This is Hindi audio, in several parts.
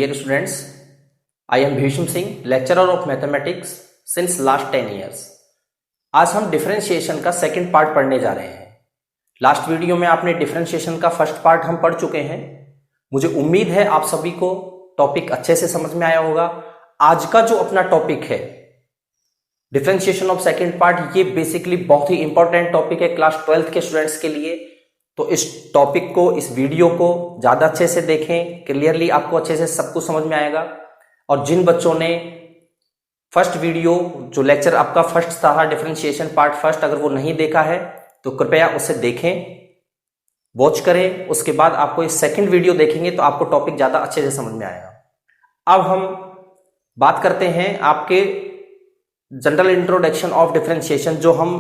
Dear students, I am Bhisham Singh, lecturer of mathematics since last 10 years. आज हम डिफरेंशिएशन का सेकंड पार्ट पढ़ने जा रहे हैं। लास्ट वीडियो में आपने डिफरेंशिएशन का फर्स्ट पार्ट हम पढ़ चुके हैं। मुझे उम्मीद है आप सभी को टॉपिक अच्छे से समझ में आया होगा। आज का जो अपना टॉपिक है डिफरेंशिएशन ऑफ सेकंड पार्ट, ये बेसिकली बहुत ही इंपॉर्टेंट टॉपिक है क्लास 12th के स्टूडेंट्स के लिए। तो इस टॉपिक को, इस वीडियो को ज्यादा अच्छे से देखें, क्लियरली आपको अच्छे से सब कुछ समझ में आएगा। और जिन बच्चों ने फर्स्ट वीडियो जो लेक्चर आपका फर्स्ट था डिफरेंशिएशन पार्ट फर्स्ट, अगर वो नहीं देखा है तो कृपया उसे देखें, वॉच करें। उसके बाद आपको इस सेकंड वीडियो देखेंगे तो आपको टॉपिक ज्यादा अच्छे से समझ में आएगा। अब हम बात करते हैं आपके जनरल इंट्रोडक्शन ऑफ डिफरेंशिएशन, जो हम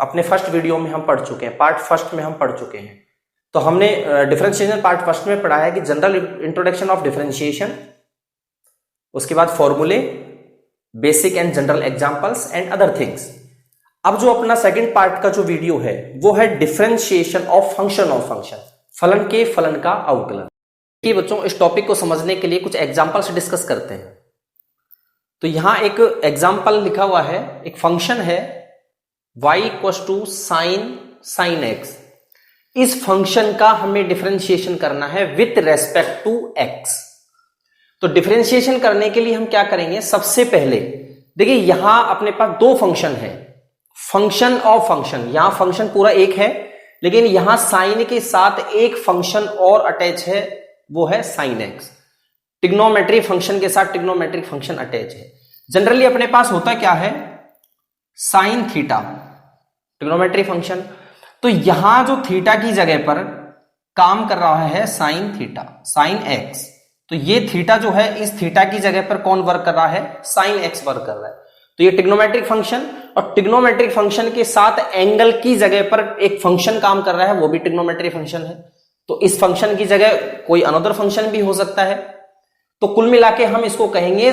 अपने फर्स्ट वीडियो में हम पढ़ चुके हैं, पार्ट फर्स्ट में हम पढ़ चुके हैं। तो हमने डिफरेंशिएशन पार्ट फर्स्ट में पढ़ा है कि जनरल इंट्रोडक्शन ऑफ डिफरेंशिएशन, उसके बाद फॉर्मूले, basic and general examples and other things. अब जो अपना सेकंड पार्ट का जो वीडियो है वो है डिफरेंशिएशन ऑफ फंक्शन, फलन के फलन का अवकलन। कि बच्चों इस टॉपिक को समझने के लिए कुछ एग्जांपल्स डिस्कस करते हैं। तो यहां एक एग्जाम्पल लिखा हुआ है, एक फंक्शन है y equals to sine x। इस फंक्शन का हमें डिफरेंशिएशन करना है विथ रेस्पेक्ट टू x। तो डिफरेंशिएशन करने के लिए हम क्या करेंगे, सबसे पहले देखिए यहां अपने पास दो फंक्शन है, फंक्शन ऑफ फंक्शन। यहां फंक्शन पूरा एक है, लेकिन यहां साइन के साथ एक फंक्शन और अटैच है, वो है साइन x। ट्रिग्नोमेट्री फंक्शन के साथ ट्रिग्नोमेट्रिक फंक्शन अटैच है। जनरली अपने पास होता क्या है, साइन थीटा ट्रिग्नोमेट्री फंक्शन। तो यहां जो थीटा की जगह पर काम कर रहा है साइन थीटा, साइन एक्स। तो ये थीटा जो है, इस थीटा की जगह पर कौन वर्क कर रहा है, साइन एक्स वर्क कर रहा है। तो ये ट्रिग्नोमेट्रिक फंक्शन, और ट्रिग्नोमेट्रिक फंक्शन के साथ एंगल की जगह पर एक फंक्शन काम कर रहा है, वो भी ट्रिग्नोमेट्रिक फंक्शन है। तो इस फंक्शन की जगह कोई अनदर फंक्शन भी हो सकता है। तो कुल मिला के हम इसको कहेंगे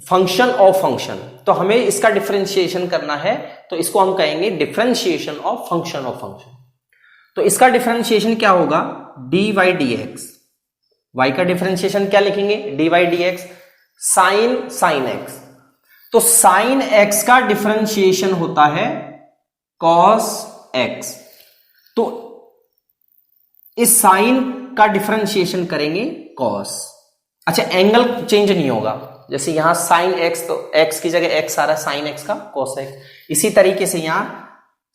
फंक्शन ऑफ फंक्शन। तो हमें इसका डिफरेंशिएशन करना है, तो इसको हम कहेंगे डिफरेंशिएशन ऑफ फंक्शन। तो इसका डिफरेंशिएशन क्या होगा, dy dx। y का डिफरेंशिएशन क्या लिखेंगे, dy dx साइन x। तो साइन x का डिफरेंशिएशन होता है cos x। तो इस साइन का डिफरेंशिएशन करेंगे cos। अच्छा, एंगल चेंज नहीं होगा। जैसे यहां साइन x, तो x की जगह x आ रहा है, साइन x का cos x। इसी तरीके से यहां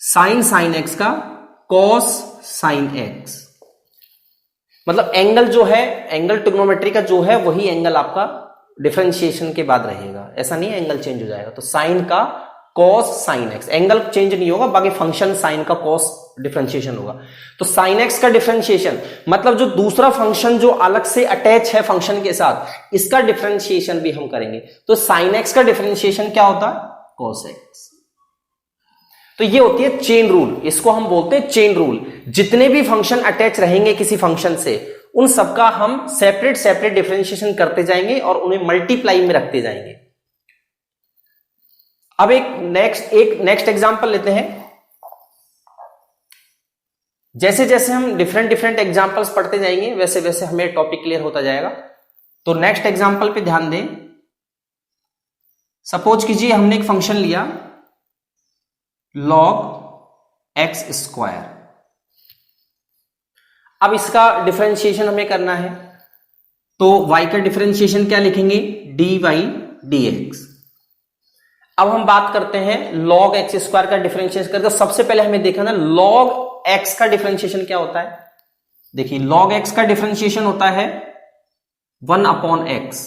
साइन x का cos साइन x। मतलब एंगल जो है, एंगल ट्रिग्नोमेट्री का जो है, वही एंगल आपका डिफरेंशिएशन के बाद रहेगा। ऐसा नहीं है एंगल चेंज हो जाएगा। तो साइन का cos sine x, angle change नहीं होगा, बाकी फंक्शन साइन का cos डिफरेंशिएशन होगा। तो साइन x का डिफरेंशिएशन मतलब जो दूसरा फंक्शन जो अलग से अटैच है फंक्शन के साथ, इसका डिफरेंशिएशन भी हम करेंगे। तो साइन x का डिफरेंशिएशन क्या होता है, cos x। तो ये होती है चेन रूल, इसको हम बोलते हैं चेन रूल। जितने भी फंक्शन अटैच रहेंगे किसी फंक्शन से, उन सबका हम सेपरेट डिफरेंशिएशन करते जाएंगे और उन्हें मल्टीप्लाई में रखते जाएंगे। अब एक नेक्स्ट एग्जांपल लेते हैं। जैसे जैसे हम डिफरेंट एग्जांपल्स पढ़ते जाएंगे, वैसे वैसे हमें टॉपिक क्लियर होता जाएगा। तो नेक्स्ट एग्जांपल पे ध्यान दें। सपोज कीजिए हमने एक फंक्शन लिया log x स्क्वायर। अब इसका डिफरेंशिएशन हमें करना है, तो y का डिफरेंशिएशन क्या लिखेंगे, dy dx। अब हम बात करते हैं log x स्क्वायर का डिफरेंशिएशन करते। तो सबसे पहले हमें देखना है log x का डिफरेंशिएशन क्या होता है। देखिए log x का डिफरेंशिएशन होता है 1/x।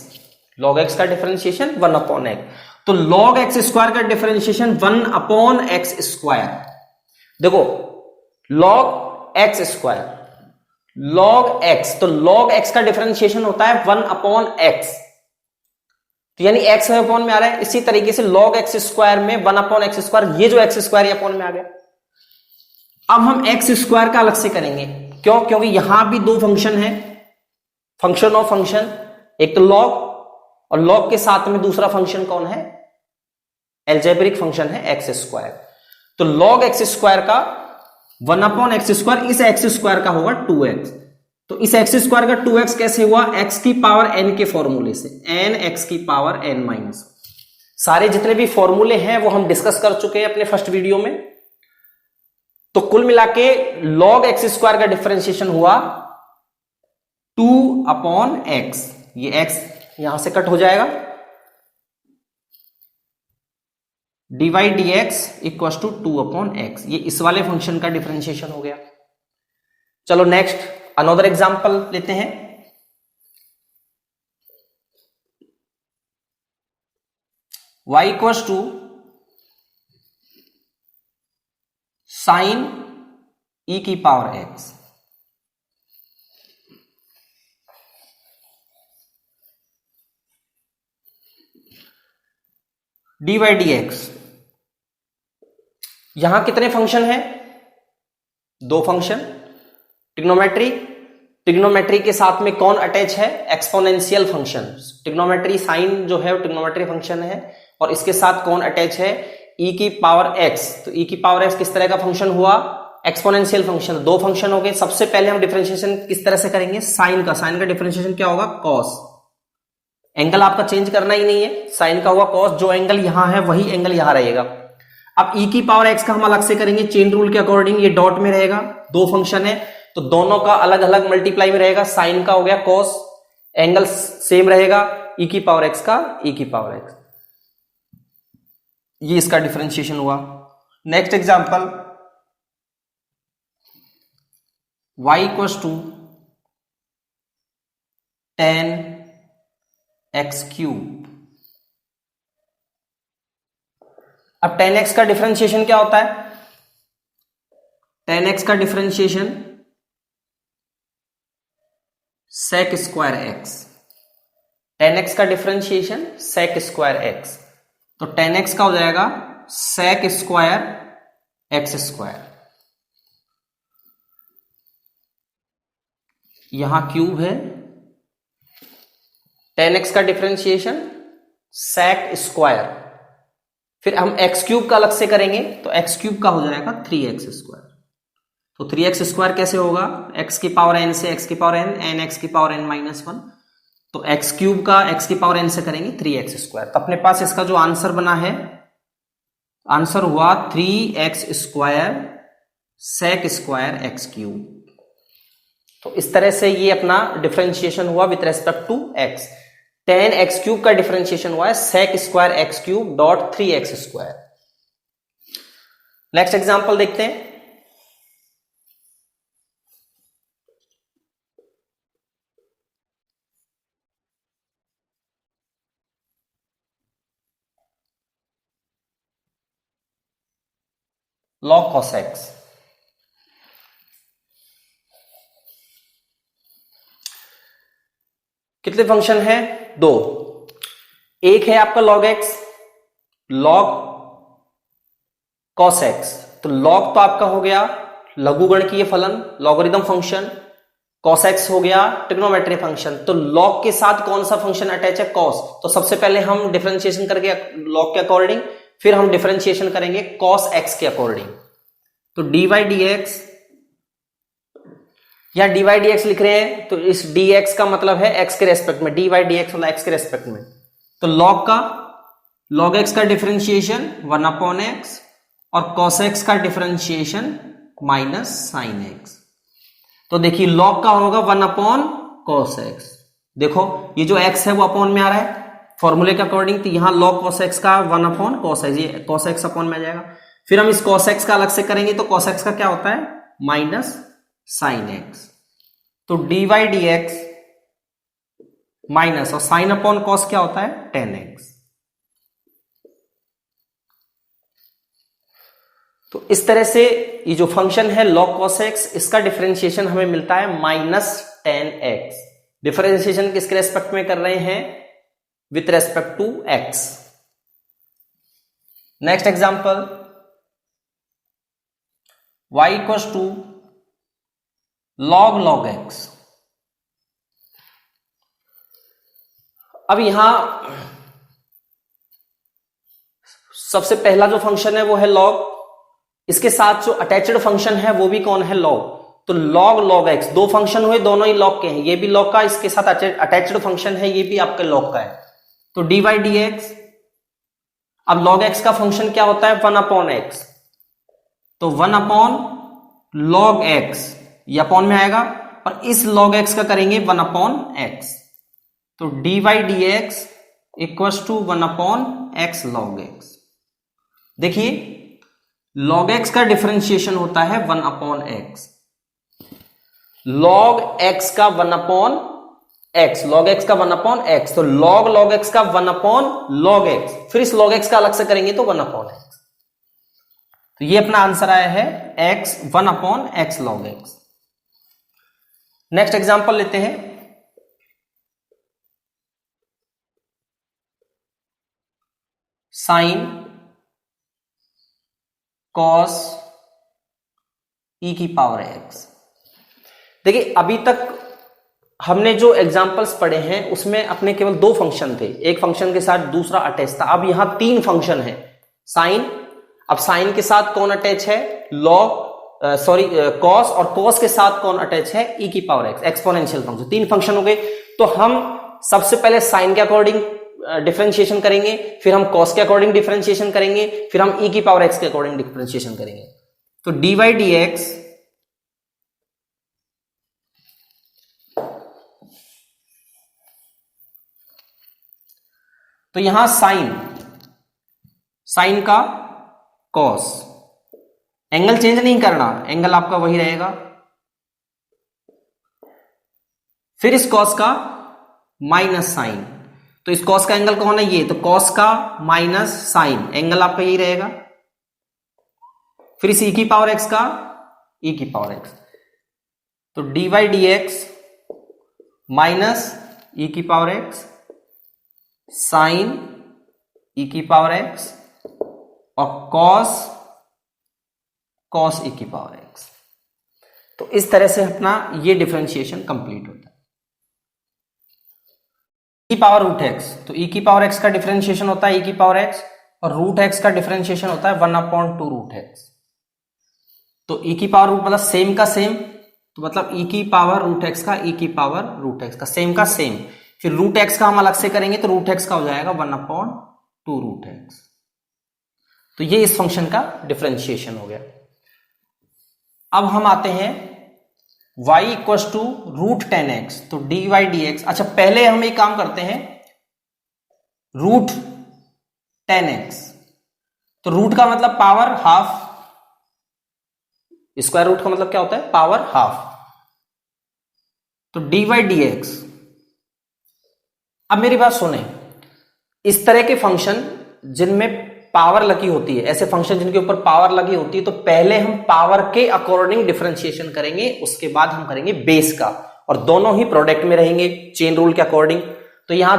log x का डिफरेंशिएशन 1/x। तो log x स्क्वायर का डिफरेंशिएशन 1/x स्क्वायर। देखो log x square, log x, तो log x का डिफरेंशिएशन होता है 1/x। तो यानी x अपॉन में आ रहा है। इसी तरीके से log x स्क्वायर में 1/x स्क्वायर, ये जो x स्क्वायर अपॉन में आ गया। अब हम x स्क्वायर का अलग से करेंगे, क्यों, क्योंकि यहां भी दो फंक्शन है, फंक्शन ऑफ फंक्शन। एक तो log, और log के साथ में दूसरा फंक्शन कौन है, एल्जेब्रिक फंक्शन है x स्क्वायर। तो log x स्क्वायर का 1/x स्क्वायर, इस x स्क्वायर का होगा 2x। तो इस एक्स स्क्वायर का 2x कैसे हुआ, x की पावर n के फॉर्मूले से, n x की पावर n माइनस। सारे जितने भी फॉर्मूले हैं वो हम डिस्कस कर चुके हैं अपने फर्स्ट वीडियो में। तो कुल मिला के log x स्क्वायर का डिफरेंशिएशन हुआ 2/x। ये x यहां से कट हो जाएगा, dy dx equal to 2/x। ये इस वाले फंक्शन का डिफरेंशिएशन हो गया। चलो नेक्स्ट अनदर एग्जांपल लेते हैं। y equal to sine e की पावर x। dy dx, यहां कितने फंक्शन हैं, दो फंक्शन। ट्रिग्नोमेट्री के साथ में कौन अटैच है, एक्सपोनेंशियल फंक्शन। ट्रिग्नोमेट्री साइन जो है वो ट्रिग्नोमेट्री फंक्शन है, और इसके साथ कौन अटैच है, e की पावर x। तो e की पावर x किस तरह का फंक्शन हुआ, एक्सपोनेंशियल फंक्शन। दो फंक्शन हो गए। सबसे पहले हम डिफरेंशिएशन किस तरह से करेंगे, साइन का डिफरेंशिएशन क्या होगा, कॉस। एंगल आपका चेंज करना ही नहीं है, साइन का हुआ कॉस, जो एंगल यहां है वही एंगल यहां रहेगा। अब e की पावर x का हम अलग से करेंगे, चेन रूल के अकॉर्डिंग ये डॉट में रहेगा, दो फंक्शन है तो दोनों का अलग अलग मल्टीप्लाई में रहेगा। साइन का हो गया कॉस, एंगल सेम रहेगा, e की पावर x का e की पावर x। ये इसका डिफरेंशिएशन हुआ। Next example, y equal to tan x cube. अब tan x का डिफरेंशिएशन क्या होता है, tan x का differentiation sec square x। tan x का डिफरेंशिएशन sec स्क्वायर x, तो tan x का हो जाएगा sec स्क्वायर x स्क्वायर। यहां क्यूब है, tan x का डिफरेंशिएशन sec स्क्वायर, फिर हम x क्यूब का अलग से करेंगे तो x क्यूब का हो जाएगा 3x स्क्वायर। तो 3x स्क्वायर कैसे होगा, x की पावर n से x की पावर n, n x की पावर n माइनस 1। तो x क्यूब का x की पावर n से करेंगे 3x स्क्वायर। तो अपने पास इसका जो आंसर बना है, आंसर हुआ 3x square sec square x cube. तो इस तरह से ये अपना डिफरेंशिएशन हुआ with respect to x। tan x cube का डिफरेंशिएशन हुआ है sec square x cube dot 3x square. Next example देखते हैं। log cos x। कितने फंक्शन हैं, दो। एक है आपका log x, log cos x। तो log तो आपका हो गया लघुगणकीय फलन, लॉगरिथम फंक्शन। cos x हो गया ट्रिग्नोमेट्री फंक्शन। तो log के साथ कौन सा फंक्शन अटैच है, cos। तो सबसे पहले हम डिफरेंशिएशन करके log के अकॉर्डिंग, फिर हम डिफरेंशिएशन करेंगे cos x के अकॉर्डिंग। तो dy dx, या dy dx लिख रहे हैं तो इस dx का मतलब है x के रेस्पेक्ट में, dy dx वाला x के रेस्पेक्ट में। तो log x का डिफरेंशिएशन 1/x और cos x का डिफरेंशिएशन माइनस sin x। तो देखिए log का होगा 1/cos x। देखो ये जो x है वो अपॉन में आ रहा है फॉर्मूले के अकॉर्डिंग, तो यहां log cos x का 1/cos x, ये cos x अपॉन में आ जाएगा। फिर हम इस cos x का अलग से करेंगे तो cos x का क्या होता है, माइनस sin x। तो dy dx माइनस और sin अपॉन cos क्या होता है, tan x। तो इस तरह से ये जो फंक्शन है log cos x, इसका डिफरेंशिएशन हमें मिलता है माइनस tan x। डिफरेंशिएशन किसके रेस्पेक्ट में कर रहे हैं, with respect to x। Next example, y equals to log x। अब यहां सबसे पहला जो फंक्शन है वो है log, इसके साथ जो अटैच्ड फंक्शन है वो भी कौन है, log। तो log log x, दो फंक्शन हुए, दोनों ही log के हैं, ये भी log का, इसके साथ अटैच्ड फंक्शन है, ये भी आपके log का है, तो dy dx। अब log x का फंक्शन क्या होता है, 1 अपॉन x, तो 1 अपॉन log x, ये अपॉन में आएगा, और इस log x का करेंगे 1 अपॉन x, तो dy dx equals to 1 upon x log x। देखिए log x का डिफरेंशिएशन होता है 1 अपॉन x, log x का 1 अपॉन x, log x का 1 अपॉन x, तो log x का 1 अपॉन log x, फिर इस log x का अलग से करेंगे तो 1 अपॉन x, तो ये अपना आंसर आया है x 1 upon x log x। Next example लेते हैं, साइन कॉस e की पावर x। देखिए अभी तक हमने जो एग्जाम्पल्स पढ़े हैं उसमें अपने केवल दो फंक्शन थे, एक फंक्शन के साथ दूसरा अटैच था, अब यहां तीन फंक्शन है साइन। अब साइन के साथ कौन अटैच है, कॉस, और कॉस के साथ कौन अटैच है, e की पावर x, एक्सपोनेंशियल फंक्शन। तीन फंक्शन हो गए, तो हम सबसे पहले साइन के अकॉर्डिंग डिफरेंशिएशन करेंगे, फिर हम कॉस के अकॉर्डिंग डिफरेंशिएशन करेंगे, फिर हम e की पावर x के अकॉर्डिंग डिफरेंशिएशन करेंगे। तो dy dx तो यहां साइन का कॉस, एंगल चेंज नहीं करना, एंगल आपका वही रहेगा, फिर इस कॉस का माइनस साइन, तो इस कॉस का एंगल कौन है, ये, तो कॉस का माइनस साइन, एंगल आपका यही रहेगा, फिर इस e की पावर x का e की पावर x, तो dy dx माइनस e की पावर x साइन e की पावर x और कॉस e की पावर x। तो इस तरह से अपना ये डिफरेंशिएशन कंप्लीट होता है। e की पावर रूट x, तो e की पावर x का डिफरेंशिएशन होता है e की पावर x, और रूट x का डिफरेंशिएशन होता है 1 अपॉन 2 रूट x। तो e की पावर रूट मतलब सेम का सेम, तो मतलब e की पावर रूट x का e की पावर रूट x का सेम का सेम, फिर रूट x का हम अलग से करेंगे तो रूट x का हो जाएगा 1 अपॉन 2 रूट x। तो ये इस फंक्शन का डिफरेंशिएशन हो गया। अब हम आते हैं y equals to root 10x, तो dy dx। अच्छा पहले हम एक काम करते हैं, रूट 10x, तो रूट का मतलब पावर हाफ, स्क्वायर रूट का मतलब क्या होता है, पावर हाफ, तो dy dx। अब मेरी बात सुने, इस तरह के फंक्शन जिनमें पावर लगी होती है, ऐसे फंक्शन जिनके ऊपर पावर लगी होती है, तो पहले हम पावर के अकॉर्डिंग डिफरेंशिएशन करेंगे, उसके बाद हम करेंगे बेस का, और दोनों ही प्रोडक्ट में रहेंगे चेन रूल के अकॉर्डिंग। तो यहां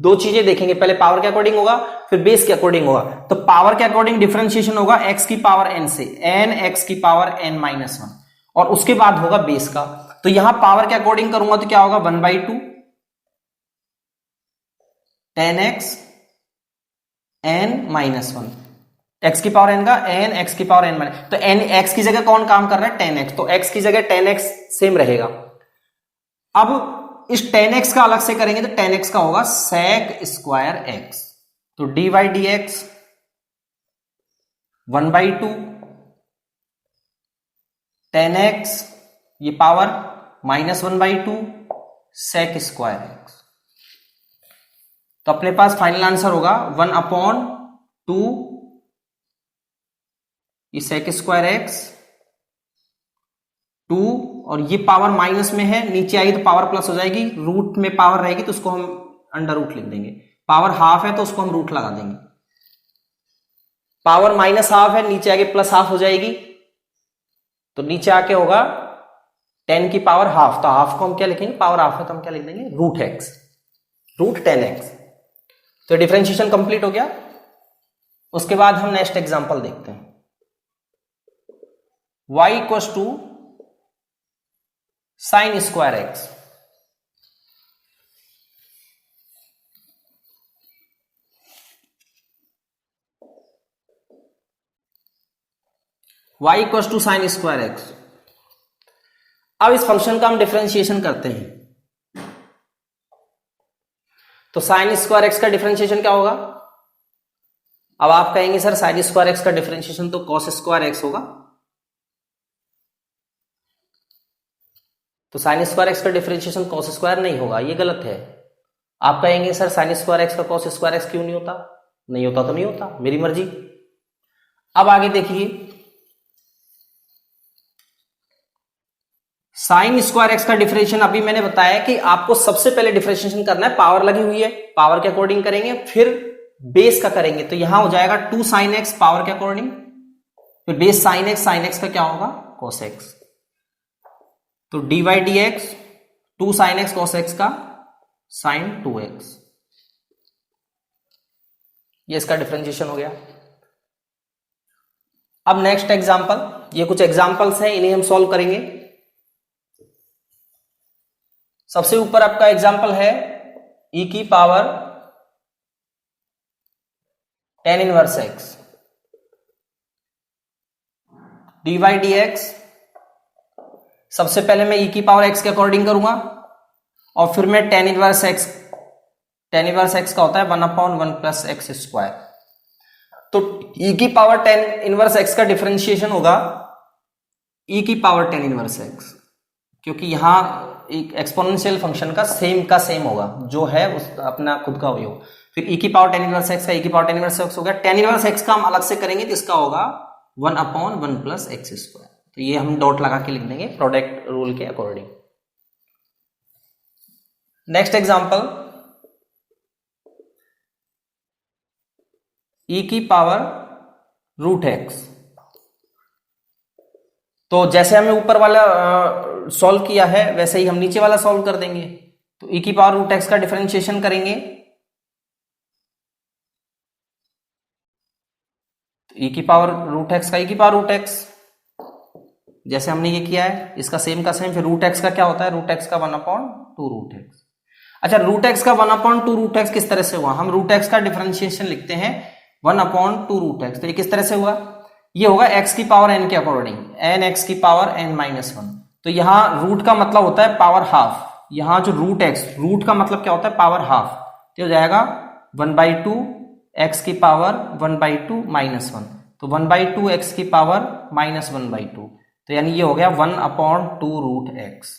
दो चीजें देखेंगे, पहले पावर के अकॉर्डिंग होगा, फिर बेस के अकॉर्डिंग होगा। तो पावर के अकॉर्डिंग डिफरेंशिएशन होगा x की पावर n से, n x की पावर n माइनस 1, और उसके बाद होगा बेस का। तो यहां पावर के अकॉर्डिंग करूंगा तो क्या होगा, 1/2 10x n माइनस 1, x की पावर n का n x की पावर n माइनस, तो n x की जगह कौन काम कर रहा है, 10x, तो x की जगह 10x सेम रहेगा। अब इस 10x का अलग से करेंगे तो 10x का होगा sec स्क्वायर x, तो dy dx 1/2 10x, ये power minus 1/2 sec square x। तो अपने पास फाइनल आंसर होगा 1 अपॉन 2 ये sec स्क्वायर x 2, और ये पावर माइनस में है, नीचे आएगी तो पावर प्लस हो जाएगी, रूट में पावर रहेगी तो उसको हम अंडर रूट लिख देंगे, पावर हाफ है तो उसको हम रूट लगा देंगे, पावर माइनस हाफ है, नीचे आके प्लस हाफ हो जाएगी, तो नीचे आके होगा 10 की पावर हाफ, तो हाफ को हम क्या लिखेंगे, पावर हाफ है तो हम क्या लिख देंगे, रूट x, रूट 10x। तो डिफरेंशिएशन कंप्लीट हो गया। उसके बाद हम नेक्स्ट एग्जांपल देखते हैं, y equals to sine square x, y equals to sine square x। अब इस फंक्शन का हम डिफरेंशिएशन करते हैं। तो साइन स्क्वायर एक्स का डिफरेंशिएशन क्या होगा? अब आप कहेंगे सर साइन स्क्वायर एक्स का डिफरेंशिएशन तो कॉस स्क्वायर एक्स होगा। तो साइन स्क्वायर एक्स का डिफरेंशिएशन कॉस स्क्वायर नहीं होगा, ये गलत है। आप कहेंगे सर साइन स्क्वायर एक्स का कॉस स्क्वायर एक्स क्यों नहीं होता? नहीं होता तो नहीं होता, मेरी मर्जी। अब आगे देखिए, साइन स्क्वायर एक्स का डिफरेंशिएशन अभी मैंने बताया कि आपको सबसे पहले डिफरेंशिएशन करना है, पावर लगी हुई है, पावर के अकॉर्डिंग करेंगे, फिर बेस का करेंगे। तो यहां हो जाएगा 2 sin x पावर के अकॉर्डिंग, फिर बेस sin x का क्या होगा? cos x। तो dy dx 2 sin x cos x का sin 2x, ये इसका डिफरेंशिएशन हो गया। अब नेक्स्ट एग्जांपल, ये कुछ एग्जांपल्स हैं, इन्हें हम सॉल्व करेंगे। सबसे ऊपर आपका एग्जांपल है e की power tan inverse x dy dx। सबसे पहले मैं e की पावर x के अकॉर्डिंग करूंगा और फिर मैं tan इनवर्स x का होता है 1/1 प्लस एक्स स्क्वायर। तो e की पावर tan इनवर्स x का डिफरेंशिएशन होगा e की पावर tan इनवर्स x, क्योंकि यहां एक एक्सपोनेंशियल फंक्शन का सेम होगा जो है उस अपना खुद का अवयव। फिर e की पावर tan इनवर्स x का e की पावर tan इनवर्स x हो गया। tan इनवर्स x का हम अलग से करेंगे तो इसका होगा 1/1 प्लस एक्स स्क्वायर। तो ये हम डॉट लगा के लिख देंगे प्रोडक्ट रूल के अकॉर्डिंग। नेक्स्ट एग्जांपल, e की पावर √x। तो जैसे हमने ऊपर वाला सॉल्व किया है वैसे ही हम नीचे वाला सॉल्व कर देंगे। तो e की पावर √x का डिफरेंशिएशन करेंगे, तो e की पावर √x का e की पावर √x, जैसे हमने ये किया है इसका सेम का सेम। फिर √x का क्या होता है? √x का 1/2 √x। अच्छा, √x का 1/2 √x किस तरह से हुआ? हम √x का डिफरेंशिएशन लिखते हैं 1/2 √x। तो ये किस तरह से हुआ? ये होगा x की पावर n के अकॉर्डिंग, n x की पावर n-1। तो यहां रूट का मतलब होता है पावर हाफ, यहां जो रूट का मतलब क्या होता है? Power half. तो हो जाएगा 1/2 x की पावर 1/2 -1। तो 1/2 x की पावर -1/2, तो यानी ये हो गया 1/2 √x।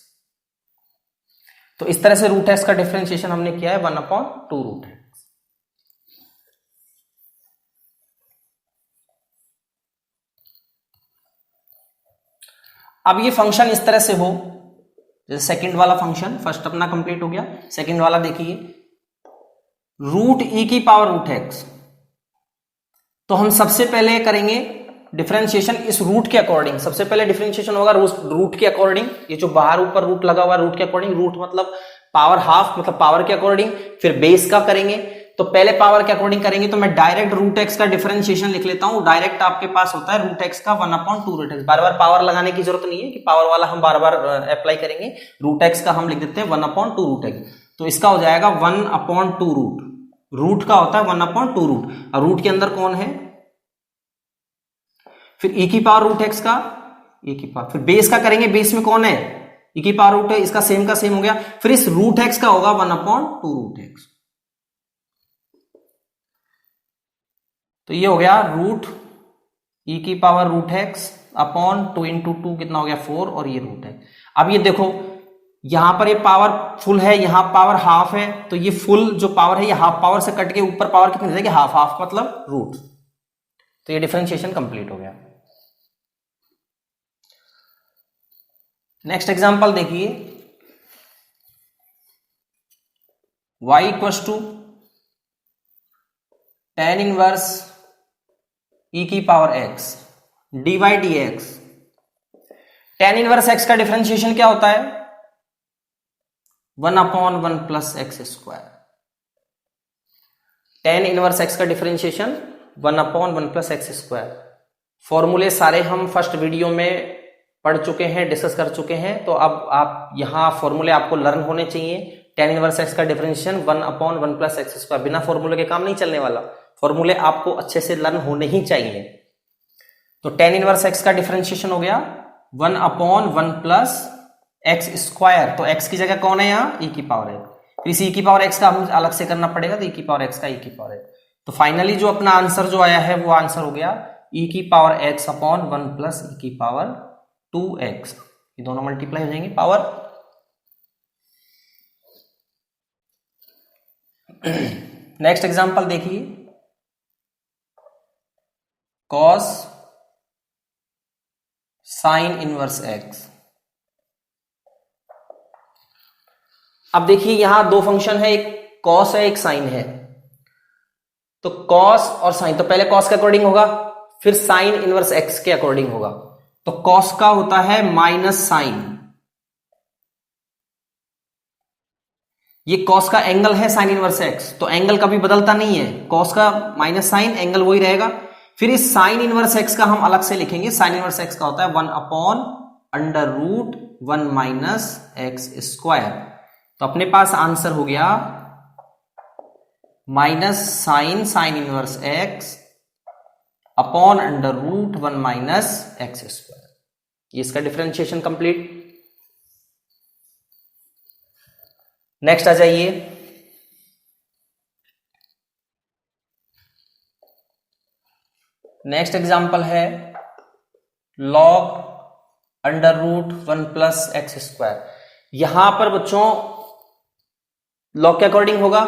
तो इस तरह से √x का डिफरेंशिएशन हमने किया है 1/2 √x। अब ये फंक्शन इस तरह से हो, जैसे सेकंड वाला फंक्शन फर्स्ट अपना कंप्लीट हो गया, सेकंड वाला देखिए √e की पावर √x। तो हम सबसे पहले करेंगे डिफरेंशिएशन इस रूट के अकॉर्डिंग। सबसे पहले डिफरेंशिएशन होगा रूट के अकॉर्डिंग, ये जो बाहर ऊपर रूट लगा हुआ रूट के अकॉर्डिंग, रूट मतलब पावर हाफ मतलब पावर के अकॉर्डिंग। फिर बेस का करेंगे, तो पहले पावर के अकॉर्डिंग करेंगे। तो मैं डायरेक्ट √x का डिफरेंशिएशन लिख लेता हूं। डायरेक्ट आपके पास होता है √x का 1/2 √x। बार बार पावर लगाने की जरूरत नहीं है कि पावर वाला हम बार बार अप्लाई करेंगे। √x का हम लिख देते हैं 1/2 √x। तो इसका हो जाएगा 1/2 रूट का होता है 1/2 रूट, और रूट के अंदर कौन है? फिर e की पावर √x का e की पावर, फिर बेस का करेंगे, बेस में कौन है? e की पावर √x, इसका सेम का सेम हो गया। फिर इस √x का होगा 1/2 √x। तो ये हो गया e की पावर √x अपॉन 2 × 2 कितना हो गया? 4, और ये √x। अब ये देखो यहां पर ये पावर फुल है, यहां पावर हाफ है, तो ये फुल जो पावर है ये हाफ पावर से कट के ऊपर पावर कितनी रहेगी? हाफ। हाफ मतलब रूट। तो ये डिफरेंशिएशन कंप्लीट हो गया। नेक्स्ट एग्जांपल देखिए, y = tan इनवर्स e की power x dy dx। tan inverse x का डिफरेंशिएशन क्या होता है? 1/1 plus x square. tan inverse x का डिफरेंशिएशन 1/1 प्लस एक्स स्क्वायर। फॉर्मूले सारे हम फर्स्ट वीडियो में पढ़ चुके हैं, डिस्कस कर चुके हैं। तो अब आप यहां फॉर्मूले आपको लर्न होने चाहिए। tan इनवर्स x का डिफरेंशिएशन 1/1 प्लस एक्स स्क्वायर। बिना फॉर्मूले के काम नहीं चलने वाला, फॉर्मूले आपको अच्छे से लर्न होने ही चाहिए। तो tan इनवर्स x का डिफरेंशिएशन हो गया 1/1 प्लस एक्स स्क्वायर, तो एक्स की जगह कौन है यहाँ, ई की पावर एक्स। फिर इस ई की पावर एक्स का हम अलग से करना पड़ेगा, तो ई की पावर एक्स का ई की पावर एक्स। तो फाइनली जो अपना आंसर जो आया है वो आंसर हो गया ई की पावर एक्स अपॉन 1 प्लस ई की पावर 2x। ये दोनों मल्टीप्लाई हो जाएंगे पावर। नेक्स्ट एग्जांपल देखिए, cos साइन इनवर्स एक्स। अब देखिए यहां दो फंक्शन है, एक cos है एक साइन है। तो cos और साइन, तो पहले cos के अकॉर्डिंग होगा, फिर साइन इनवर्स x के अकॉर्डिंग होगा। तो cos का होता है माइनस साइन, ये cos का एंगल है साइन इनवर्स x, तो एंगल कभी बदलता नहीं है, cos का माइनस साइन एंगल वही रहेगा। फिर इस साइन इनवर्स x का हम अलग से लिखेंगे, साइन इनवर्स x का होता है 1 upon under root 1 minus x square. तो अपने पास आंसर हो गया minus sine sine inverse x upon under root 1 minus x square. ये इसका डिफरेंशिएशन कंप्लीट। नेक्स्ट आ जाइए, नेक्स्ट एग्जांपल है log under root 1 plus x square. यहां पर बच्चों लॉग के अकॉर्डिंग होगा,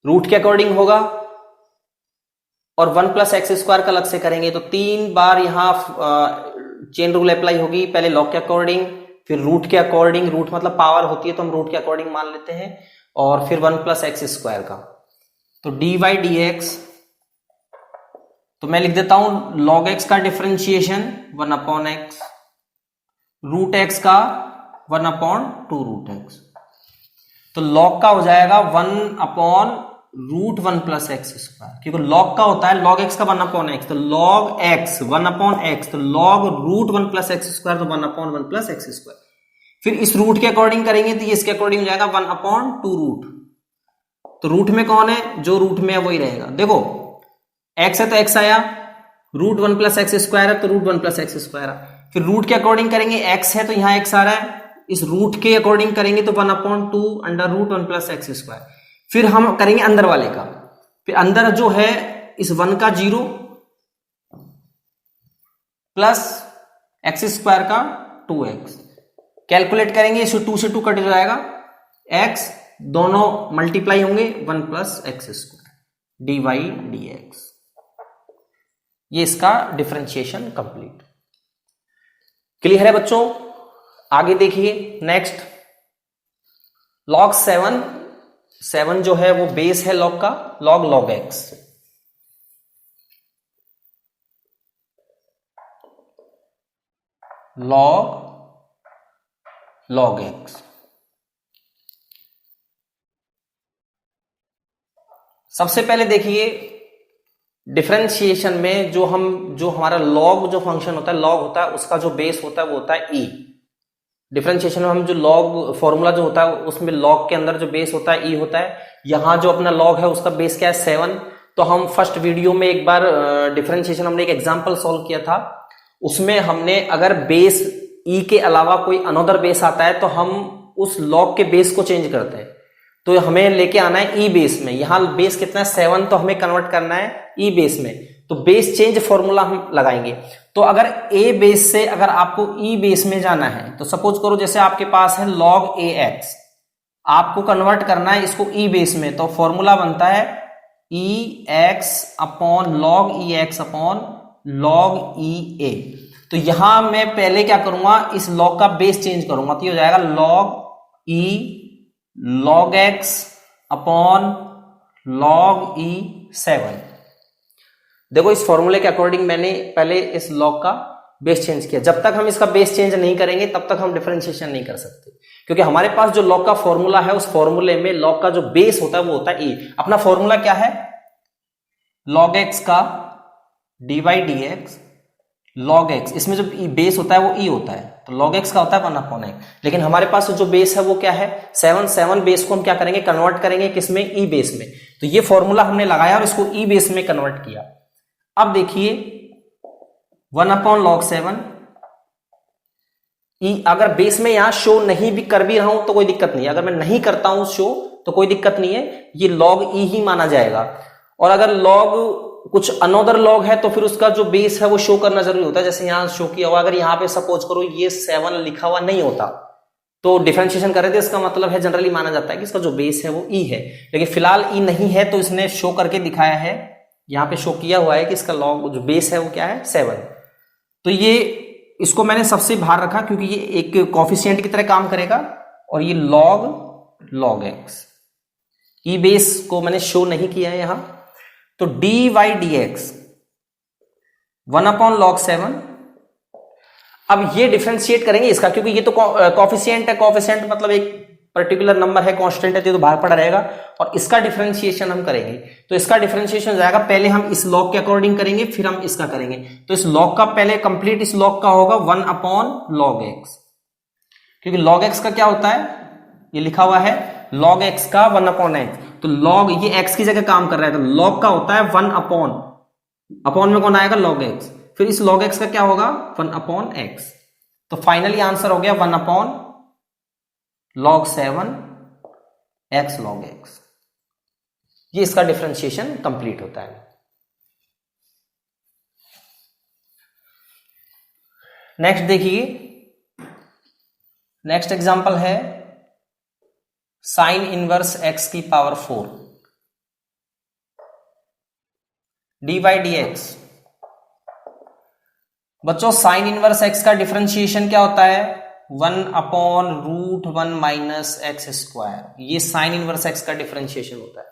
रूट के अकॉर्डिंग होगा, और 1 प्लस एक्स स्क्वायर का अलग से करेंगे। तो 3 बार यहां चेन रूल अप्लाई होगी, पहले लॉग के अकॉर्डिंग, फिर रूट के अकॉर्डिंग, रूट मतलब पावर होती है तो हम रूट के अकॉर्डिंग मान लेते हैं, और फिर 1 प्लस एक्स स्क्वायर का। तो डी वाई डी एक्स, तो मैं लिख देता हूं लॉग एक्स का differentiation 1 upon x, root x का 1 अपॉन 2 रूट एक्स। तो लॉग का हो जाएगा 1 upon root 1 plus x square, क्योंकि लॉग का होता है लॉग एक्स का 1 अपॉन एक्स, तो लॉग एक्स 1 अपॉन एक्स, तो log root 1 plus x square, तो 1 अपॉन 1 प्लस एक्स स्क्वायर। फिर इस रूट के अकॉर्डिंग करेंगे तो ये इसके अकॉर्डिंग हो जाएगा 1 अपॉन 2 रूट। तो रूट में कौन है, जो रूट में है वही रहेगा। देखो एक्स है तो एक्स आया, रूट 1 प्लस एक्स स्क्वायर है तो रूट 1 प्लस एक्स स्क्वायर आया। फिर रूट के अकॉर्डिंग करेंगे, एक्स है तो यहां एक्स आ रहा है, इस रूट के अकॉर्डिंग करेंगे तो 1 upon 2 under root 1 plus x square. फिर हम करेंगे अंदर वाले का, फिर अंदर जो है इस 1 का 0 प्लस एक्स स्क्वायर का 2x, कैलकुलेट करेंगे, इस 2 से 2 कट जाएगा, x दोनों मल्टीप्लाई होंगे 1 plus x square d y d x. ये इसका डिफरेंशिएशन कंप्लीट। क्लियर है बच्चों? आगे देखिए नेक्स्ट, लॉग 7 जो है वो बेस है लॉग का, लॉग एक्स। लॉग एक्स, सबसे पहले देखिए डिफरेंशिएशन में जो हमारा लॉग जो फंक्शन होता है, लॉग होता है, उसका जो बेस होता है वो होता है ई। डिफरेंशिएशन में हम जो लॉग फॉर्मूला जो होता है उसमें लॉग के अंदर जो बेस होता है ई होता है। यहां जो अपना लॉग है उसका बेस क्या है 7। तो हम फर्स्ट वीडियो में एक बार डिफरेंशिएशन हमने एक एग्जांपल सॉल्व किया था, उसमें हमने अगर बेस ई के अलावा कोई अनदर बेस आता है तो हम उस लॉग के बेस को चेंज करते हैं। तो हमें लेके आना है ई बेस में, यहां बेस कितना है 7, तो हमें कन्वर्ट करना है ई बेस में। तो बेस चेंज फॉर्मूला हम लगाएंगे। तो अगर ए बेस से अगर आपको ई बेस में जाना है, तो सपोज करो जैसे आपके पास है लॉग ए एक्स, आपको कन्वर्ट करना है इसको ई बेस में, तो फॉर्मूला बनता है ई एक्स अपॉन लॉग ई एक्स अपॉन लॉग ई ए। तो यहां मैं पहले क्या करूंगा, इस लॉग का बेस चेंज करूंगा, तो ये हो जाएगा लॉग ई लॉग एक्स अपॉन लॉग ई 7। देखो इस फॉर्मूले के अकॉर्डिंग मैंने पहले इस लॉग का बेस चेंज किया। जब तक हम इसका बेस चेंज नहीं करेंगे तब तक हम डिफरेंशिएशन नहीं कर सकते, क्योंकि हमारे पास जो लॉग का फॉर्मूला है उस फॉर्मूले में लॉग का जो बेस होता है वो होता है ई। अपना फॉर्मूला क्या है, लॉग एक्स का d y d x log x, इसमें जो बेस होता है वो ई होता है, तो लॉग एक्स का होता है 1 अपॉन एक्स। लेकिन हमारे पास जो बेस है वो क्या है 7 बेस को हम क्या करेंगे, कन्वर्ट करेंगे किसमें, ई बेस में। तो ये फॉर्मूला हमने लगाया और इसको ई बेस में कन्वर्ट किया। अब देखिए 1 अपॉन लॉग 7 अगर बेस में यहां शो नहीं भी कर भी रहा हूं तो कोई दिक्कत नहीं है, अगर मैं नहीं करता हूं शो तो कोई दिक्कत नहीं है, ये log e ही माना जाएगा। और अगर log कुछ अनदर log है तो फिर उसका जो बेस है वो शो करना जरूरी होता है, जैसे यहां शो किया हुआ, अगर यहां पे सपोज करो ये 7 लिखा हुआ नहीं होता तो डिफरेंशिएशन कर रहे थे, इसका मतलब है जनरली माना जाता है कि इसका जो बेस है वो e है, लेकिन फिलहाल e नहीं है तो इसने शो करके दिखाया है, यहां पे शो किया हुआ है कि इसका log जो बेस है वो क्या है 7। तो ये इसको मैंने सबसे बाहर रखा क्योंकि ये एक कोफिशिएंट की तरह काम करेगा, और ये log x, ई बेस को मैंने शो नहीं किया है यहां। तो dy dx 1/log7। अब ये डिफरेंशिएट करेंगे इसका, क्योंकि ये तो कोफिशिएंट है, कोफिशिएंट मतलब एक पर्टिकुलर नंबर है, कांस्टेंट है, तो बाहर पड़ा रहेगा, और इसका डिफरेंशिएशन हम करेंगे। तो इसका डिफरेंशिएशन हो जाएगा, पहले हम इस log के अकॉर्डिंग करेंगे, फिर हम इसका करेंगे। तो इस log का पहले कंप्लीट इस log का होगा 1/log x, क्योंकि log x का क्या होता है, ये लिखा हुआ है log x का 1/x, तो log ये x की जगह काम कर रहा है, तो log का होता है 1/, में कौन आएगा log x, फिर इस log x का क्या होगा 1/x। तो फाइनली आंसर हो गया 1/log7 x log x। ये इसका डिफरेंशिएशन कंप्लीट होता है। नेक्स्ट देखिए, नेक्स्ट एग्जांपल है साइन इनवर्स x की पावर 4 dy dx। बच्चों साइन इनवर्स x का डिफरेंशिएशन क्या होता है 1/√1 माइनस एक्स स्क्वायर, ये साइन इनवर्स x का डिफरेंशिएशन होता है।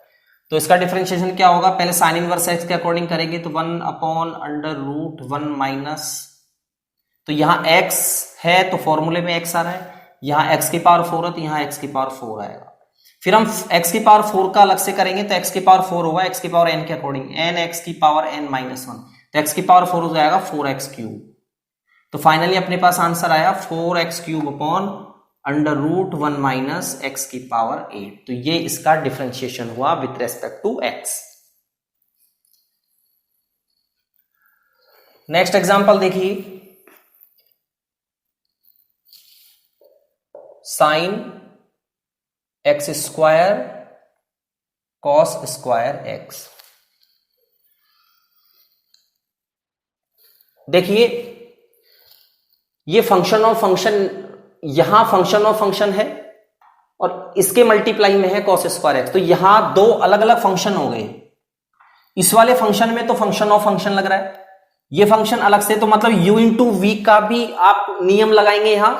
तो इसका डिफरेंशिएशन क्या होगा, पहले साइन इनवर्स x के अकॉर्डिंग करेंगे, तो 1/√1 माइनस, तो यहां x है तो फॉर्मूले में x आ रहा है, यहां x की पावर 4 है तो यहां x की पावर 4 आएगा। फिर हम x की पावर 4 का अलग से करेंगे, तो x की पावर 4 होगा x की पावर n के अकॉर्डिंग, n x की पावर n माइनस 1, तो x की पावर 4 हो जाएगा 4x3। तो फाइनली अपने पास आंसर आया 4x3/√1 माइनस x की पावर 8। तो ये इसका डिफरेंशिएशन हुआ with respect to x। Next example देखिए, sine x square cos square x। देखिए ये फंक्शन ऑफ फंक्शन, यहां फंक्शन ऑफ फंक्शन है और इसके मल्टीप्लाई में है कॉस स्क्वायर एक्स, तो यहां दो अलग अलग फंक्शन हो गए। इस वाले फंक्शन में तो फंक्शन ऑफ फंक्शन लग रहा है, ये फंक्शन अलग से, तो मतलब u इंटू वी का भी आप नियम लगाएंगे यहां,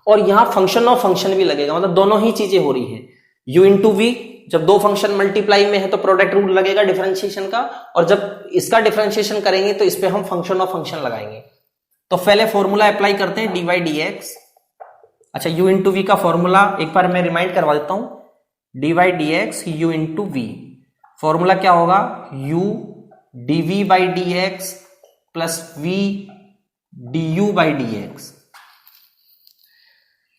और यहां फंक्शन ऑफ फंक्शन भी लगेगा, मतलब दोनों ही चीजें हो रही है। u इंटू वी, जब दो फंक्शन मल्टीप्लाई में है तो प्रोडक्ट रूल लगेगा डिफरेंशिएशन का, और जब इसका डिफरेंशिएशन करेंगे तो इस पे हम फंक्शन ऑफ फंक्शन लगाएंगे। तो पहले फॉर्मूला अप्लाई करते हैं dy dx। अच्छा, u इंटू वी का फॉर्मूला एक बार मैं रिमाइंड करवा देता हूं, dy dx u into v, formula क्या होगा u dv by dx plus v du by dx।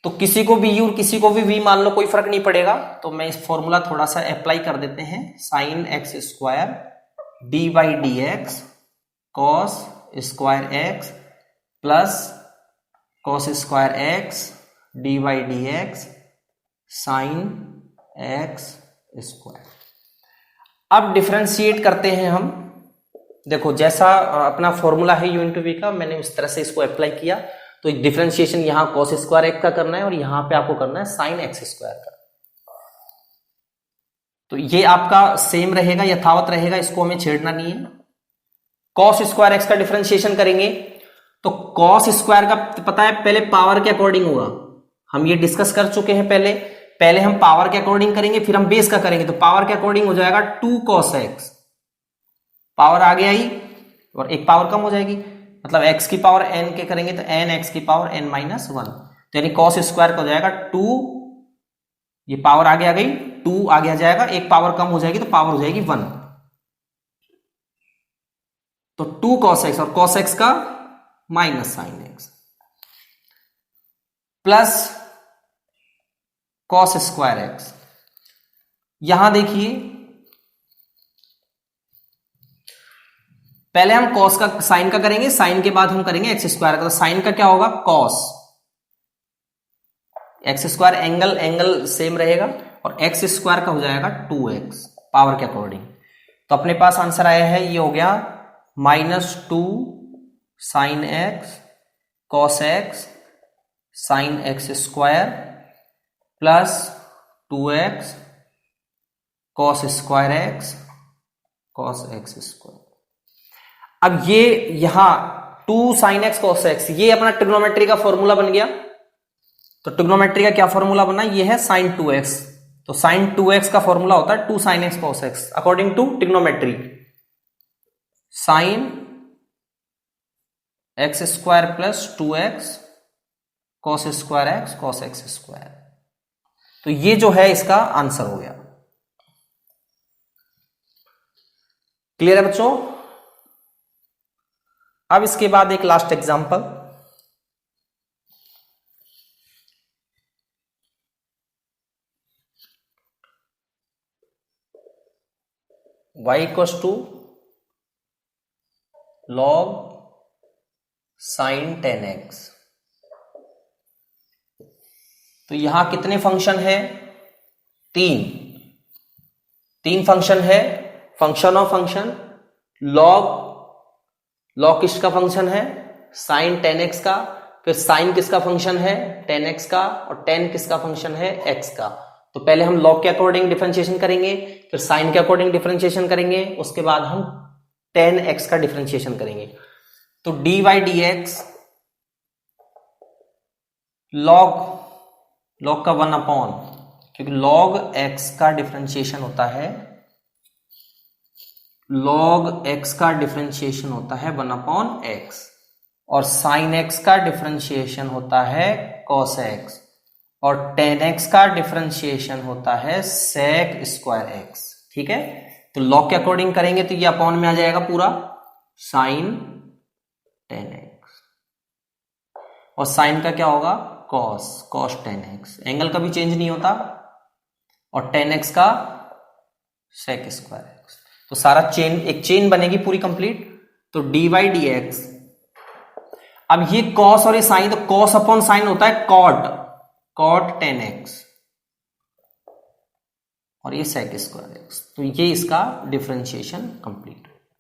तो किसी को भी u और किसी को भी v मान लो, कोई फर्क नहीं पड़ेगा। तो मैं इस फॉर्मूला थोड़ा सा अप्लाई कर देते हैं, sine x square D by D x cos square x plus cos square x D by D x sine x square. अब डिफरेंशिएट करते हैं हम। देखो जैसा अपना फॉर्मूला है u इंटू वी का, मैंने उस तरह से इसको अप्लाई किया। तो डिफरेंशिएशन यहां कॉस स्क्वायर एक्स का करना है और यहां पे आपको करना है साइन एक्स स्क्वायर का। तो ये आपका सेम रहेगा, यथावत रहेगा, इसको हमें छेड़ना नहीं है। कॉस स्क्वायर एक्स का डिफरेंशिएशन करेंगे तो कॉस स्क्वायर का पता है पहले पावर के अकॉर्डिंग होगा, हम ये डिस्कस कर चुके हैं पहले हम पावर के अकॉर्डिंग करेंगे, फिर हम बेस का करेंगे। तो पावर के अकॉर्डिंग हो जाएगा 2 cos x, पावर आगे आई और एक पावर कम हो जाएगी, मतलब x की पावर n के करेंगे तो n x की पावर n माइनस 1, तो यानी cos स्क्वायर का हो जाएगा 2, ये पावर आगे आ गई 2 आगे आ जाएगा, एक पावर कम हो जाएगी तो पावर हो जाएगी 1। तो 2 cos x और cos x का minus sine x plus cos square x। यहां देखिए पहले हम cos का साइन का करेंगे, साइन के बाद हम करेंगे एक्स स्क्वायर का। तो साइन का क्या होगा cos, x square angle same रहेगा और एक्स स्क्वायर का हो जाएगा 2x पावर के अकॉर्डिंग। तो अपने पास आंसर आया है, ये हो गया -2 sin x cos x sin x square plus 2x cos square x cos x square. अब ये यहां 2 sin x cos x ये अपना ट्रिग्नोमेट्री का फॉर्मूला बन गया। तो ट्रिग्नोमेट्री का क्या फॉर्मूला बना, ये है sin 2x। तो sin 2x का फॉर्मूला होता है 2 sin x cos x according to trigonometry. sin x square plus 2x cos square x cos x square. तो ये जो है इसका आंसर हो गया। क्लियर है बच्चों? अब इसके बाद एक last example, y equals to log sin 10x। तो यहां कितने फंक्शन है, तीन फंक्शन है। फंक्शन ऑफ फंक्शन, लॉग किसका फंक्शन है, sin 10x का, फिर sin किसका फंक्शन है 10x का, और 10 किसका फंक्शन है x का। तो पहले हम log के अकॉर्डिंग डिफरेंशिएशन करेंगे, फिर sin के अकॉर्डिंग डिफरेंशिएशन करेंगे, उसके बाद हम 10x का डिफरेंशिएशन करेंगे। तो dy dx log का 1 अपॉन, क्योंकि log x का डिफरेंशिएशन होता है, log x का डिफरेंशिएशन होता है 1 अपॉन x, और sin x का डिफरेंशिएशन होता है cos x, और 10x का डिफरेंशिएशन होता है sec स्क्वायर x। ठीक है, तो log के अकॉर्डिंग करेंगे तो ये अपॉन में आ जाएगा पूरा sin 10x, और sin का क्या होगा cos 10x, एंगल का भी चेंज नहीं होता, और 10x का sec स्क्वायर x। तो सारा एक चेन बनेगी पूरी कंप्लीट। तो dy dx, अब ये cos और ये sin, तो cos अपॉन sin होता है cot 10x, और ये sec स्क्वायर x। तो ये इसका डिफरेंशिएशन कंप्लीट।